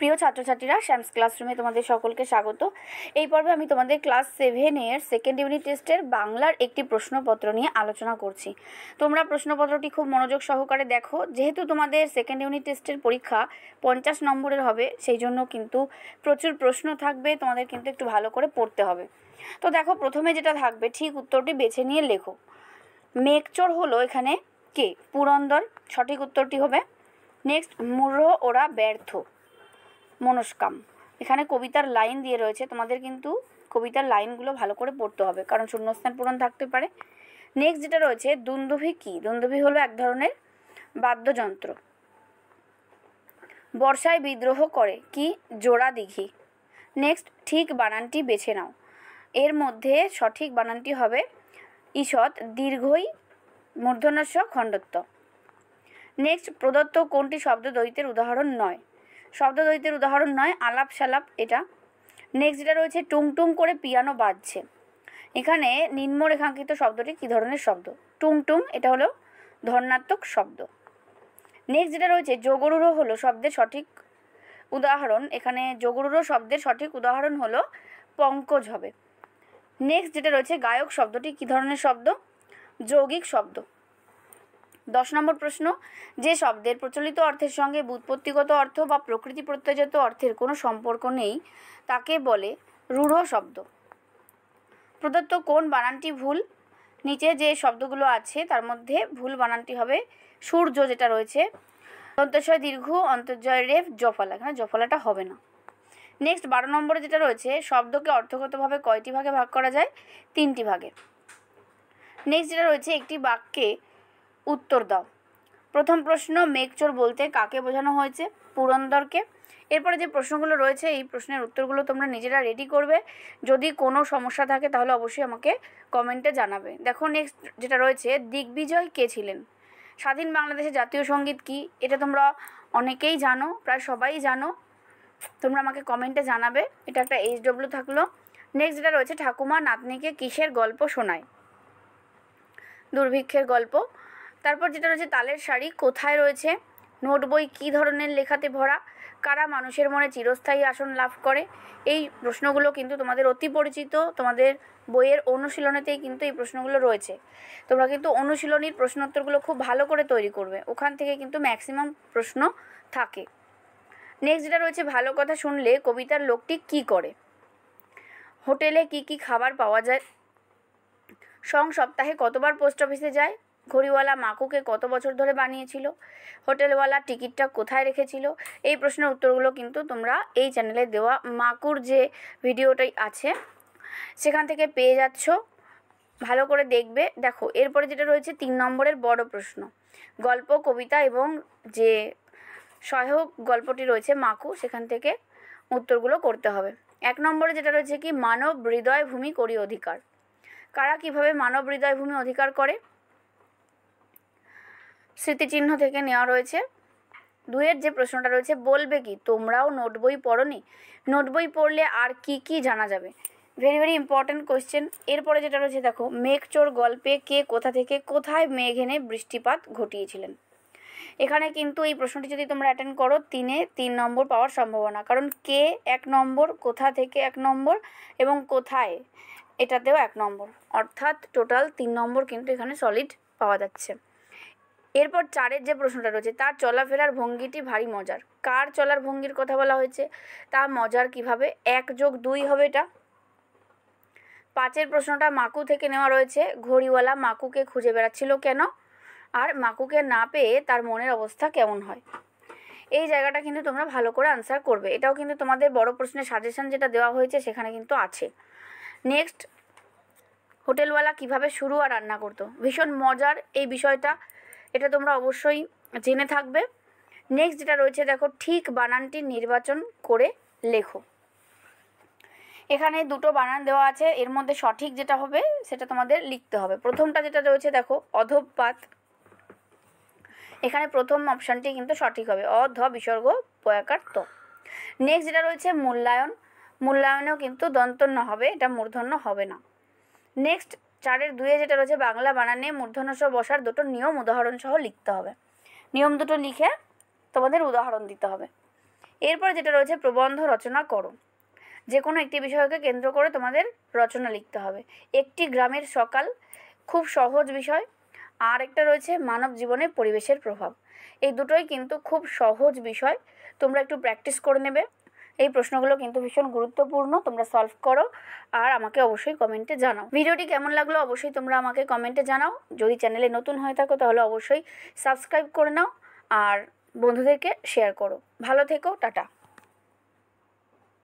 প্রিয় ছাত্রছাত্রীরা, শ্যামস ক্লাসরুমে তোমাদের সকলকে স্বাগত। এই পর্বে আমি তোমাদের ক্লাস 7-এর সেকেন্ড ইউনিট টেস্টের বাংলার একটি প্রশ্নপত্র নিয়ে আলোচনা করছি। তোমরা প্রশ্নপত্রটি খুব মনোযোগ সহকারে দেখো। যেহেতু তোমাদের সেকেন্ড ইউনিট টেস্টের পরীক্ষা 50 নম্বরের হবে, সেই জন্য কিন্তু প্রচুর প্রশ্ন থাকবে, তোমাদের কিন্তু একটু ভালো করে পড়তে হবে। তো দেখো, প্রথমে যেটা থাকবে ঠিক উত্তরটি বেছে নিয়ে লেখো। মেঘচোর হলো এখানে কে? পুরন্দর, সঠিক উত্তরটি হবে। নেক্সট, মূঢ় ওরা ব্যর্থ, মনস্কাম। এখানে কবিতার লাইন দিয়ে রয়েছে, তোমাদের কিন্তু কবিতার লাইনগুলো ভালো করে পড়তে হবে, কারণ শূন্যস্থান পূরণ থাকতে পারে। নেক্সট যেটা রয়েছে, দুন্দুভি কি? দুন্দুভি হলো এক ধরনের বাদ্যযন্ত্র। বর্ষায় বিদ্রোহ করে কি? জোড়া দিঘি। নেক্সট, ঠিক বানানটি বেছে নাও। এর মধ্যে সঠিক বানানটি হবে ঈষৎ দীর্ঘই মূর্ধন্যস্ব খণ্ডত্ব। নেক্সট, প্রদত্ত কোনটি শব্দদ্বৈতের উদাহরণ নয়? শব্দদ্বৈতের উদাহরণ নয়, আলাপ সালাপ এটা। নেক্সট যেটা রয়েছে, টুং টুং করে পিয়ানো বাজছে। এখানে নিম্নরেখাঙ্কিত শব্দটি কী ধরনের শব্দ? টুং টুং, এটা হলো ধর্নাত্মক শব্দ। নেক্সট যেটা রয়েছে, যোগরূঢ় হলো শব্দের সঠিক উদাহরণ। এখানে যোগরূঢ় শব্দের সঠিক উদাহরণ হলো পঙ্কজ হবে। নেক্সট যেটা রয়েছে, গায়ক শব্দটি কী ধরনের শব্দ? যৌগিক শব্দ। 10 নম্বর প্রশ্ন, যে শব্দের প্রচলিত অর্থের সঙ্গে ব্যুৎপত্তিগত অর্থ বা প্রকৃতি প্রত্যয়জাত অর্থের কোনো সম্পর্ক নেই তাকে বলে রূঢ় শব্দ। প্রদত্ত কোন বানানটি ভুল? নিচে যে শব্দগুলো আছে তার মধ্যে ভুল বানানটি হবে সূর্য, যেটা রয়েছে দন্তস্বয় দীর্ঘ অন্তর্জয় রেফ জফলা, এখানে জফলাটা হবে না। নেক্সট 12 নম্বরে যেটা রয়েছে, শব্দকে অর্থগতভাবে কয়টি ভাগে ভাগ করা যায়? 3টি ভাগে। নেক্সট যেটা রয়েছে, একটি বাক্যে উত্তর দাও। প্রথম প্রশ্ন, মেঘচোর বলতে কাকে বোঝানো হয়েছে? পুরন্দরকে। এরপরে যে প্রশ্নগুলো রয়েছে এই প্রশ্নের উত্তরগুলো তোমরা নিজেরা রেডি করবে। যদি কোনো সমস্যা থাকে তাহলে অবশ্যই আমাকে কমেন্টে জানাবে। দেখো, নেক্সট যেটা রয়েছে, দিগ্বিজয় কে ছিলেন? স্বাধীন বাংলাদেশের জাতীয় সঙ্গীত কি? এটা তোমরা অনেকেই জানো, প্রায় সবাই জানো, তোমরা আমাকে কমেন্টে জানাবে। এটা একটা HW থাকলো। নেক্সট যেটা রয়েছে, ঠাকুমা নাতনিকে কিসের গল্প শোনায়? দুর্ভিক্ষের গল্প। তারপর যেটা রয়েছে, তালের শাড়ি কোথায় রয়েছে? নোট বই কী ধরনের লেখাতে ভরা? কারা মানুষের মনে চিরস্থায়ী আসন লাভ করে? এই প্রশ্নগুলো কিন্তু তোমাদের অতি পরিচিত, তোমাদের বইয়ের অনুশীলনীতেই কিন্তু এই প্রশ্নগুলো রয়েছে। তোমরা কিন্তু অনুশীলনীর প্রশ্নোত্তরগুলো খুব ভালো করে তৈরি করবে, ওখান থেকে কিন্তু ম্যাক্সিমাম প্রশ্ন থাকে। নেক্সট যেটা রয়েছে, ভালো কথা শুনলে কবিতার লোকটি কী করে? হোটেলে কি কি খাবার পাওয়া যায়? সপ্তাহে কতবার পোস্ট অফিসে যায়? ঘড়িওয়ালা মাকুকে কত বছর ধরে বানিয়েছিল? হোটেলওয়ালা টিকিটটা কোথায় রেখেছিল? এই প্রশ্নের উত্তরগুলো কিন্তু তোমরা এই চ্যানেলে দেওয়া মাকুর যে ভিডিওটাই আছে সেখান থেকে পেয়ে যাচ্ছ, ভালো করে দেখবে। দেখো, এরপরে যেটা রয়েছে 3 নম্বরের বড় প্রশ্ন, গল্প, কবিতা এবং যে সহায়ক গল্পটি রয়েছে মাকু, সেখান থেকে উত্তরগুলো করতে হবে। 1 নম্বরে যেটা রয়েছে কি, মানব হৃদয় ভূমি করি অধিকার। কারা কিভাবে মানব হৃদয় ভূমি অধিকার করে? স্মৃতিচিহ্ন থেকে নেওয়া রয়েছে। 2-এর যে প্রশ্নটা রয়েছে, বলবে কি তোমরাও নোট বই পড়োনি? নোট বই পড়লে আর কি কি জানা যাবে? Very very important question. এরপরে যেটা রয়েছে, দেখো, মেঘচোর গল্পে কে কোথা থেকে কোথায় মেঘ এনে বৃষ্টিপাত ঘটিয়েছিলেন? এখানে কিন্তু এই প্রশ্নটি যদি তোমরা অ্যাটেন্ড করো 3-এ 3 নম্বর পাওয়ার সম্ভাবনা, কারণ কে 1 নম্বর, কোথা থেকে 1 নম্বর এবং কোথায় এটাতেও 1 নম্বর, অর্থাৎ টোটাল 3 নম্বর কিন্তু এখানে সলিড পাওয়া যাচ্ছে। এরপর 4-এর যে প্রশ্নটা রয়েছে, তার চলাফেরার ভঙ্গিটি ভারী মজার। কার চলার ভঙ্গির কথা বলা হয়েছে? তা মজার কিভাবে? 1+2 হবে এটা। 5-এর প্রশ্নটা মাকু থেকে নেওয়া রয়েছে, ঘড়িওয়ালা মাকুকে খুঁজে বেড়াচ্ছিল কেন? আর মাকুকে না পেয়ে তার মনের অবস্থা কেমন হয়? এই জায়গাটা কিন্তু তোমরা ভালো করে আনসার করবে। এটাও কিন্তু তোমাদের বড় প্রশ্নের সাজেশন যেটা দেওয়া হয়েছে সেখানে কিন্তু আছে। নেক্সট, হোটেলওয়ালা কিভাবে শুরু আর রান্না করতো? ভীষণ মজার এই বিষয়টা, এটা তোমরা অবশ্যই জেনে থাকবে। নেক্সট যেটা রয়েছে, দেখো, ঠিক বানানটি নির্বাচন করে লেখো। এখানে 2টো বানান দেওয়া আছে, এর মধ্যে সঠিক যেটা হবে সেটা তোমাদের লিখতে হবে। প্রথমটা যেটা রয়েছে, দেখো, অধঃপাত। এখানে প্রথম অপশানটি কিন্তু সঠিক হবে, অধ বিসর্গ পয়াকার ত। নেক্সট যেটা রয়েছে, মূল্যায়ন। মূল্যায়নেও কিন্তু দন্তন্য হবে, এটা মূর্ধন্য হবে না। নেক্সট 4-এর 2-এ যেটা রয়েছে, বাংলা বানানে মূর্ধন্য সহ বসার 2টো নিয়ম উদাহরণ সহ লিখতে হবে। নিয়ম 2টো লিখে তোমাদের উদাহরণ দিতে হবে। এরপর যেটা রয়েছে প্রবন্ধ রচনা করো। যে কোনো একটি বিষয়কে কেন্দ্র করে তোমাদের রচনা লিখতে হবে। একটি গ্রামের সকাল, খুব সহজ বিষয়। আর একটা রয়েছে মানব জীবনে পরিবেশের প্রভাব। এই দুটোই কিন্তু খুব সহজ বিষয়, তোমরা একটু প্র্যাকটিস করে নেবে। এই প্রশ্নগুলো কিন্তু ভীষণ গুরুত্বপূর্ণ, তোমরা সলভ করো আর আমাকে অবশ্যই কমেন্টে জানাও। ভিডিওটি কেমন লাগলো অবশ্যই তোমরা আমাকে কমেন্টে জানাও। যদি চ্যানেলে নতুন হয়ে থাকো তাহলে অবশ্যই সাবস্ক্রাইব করে নাও আর বন্ধুদেরকে শেয়ার করো। ভালো থেকো, টাটা।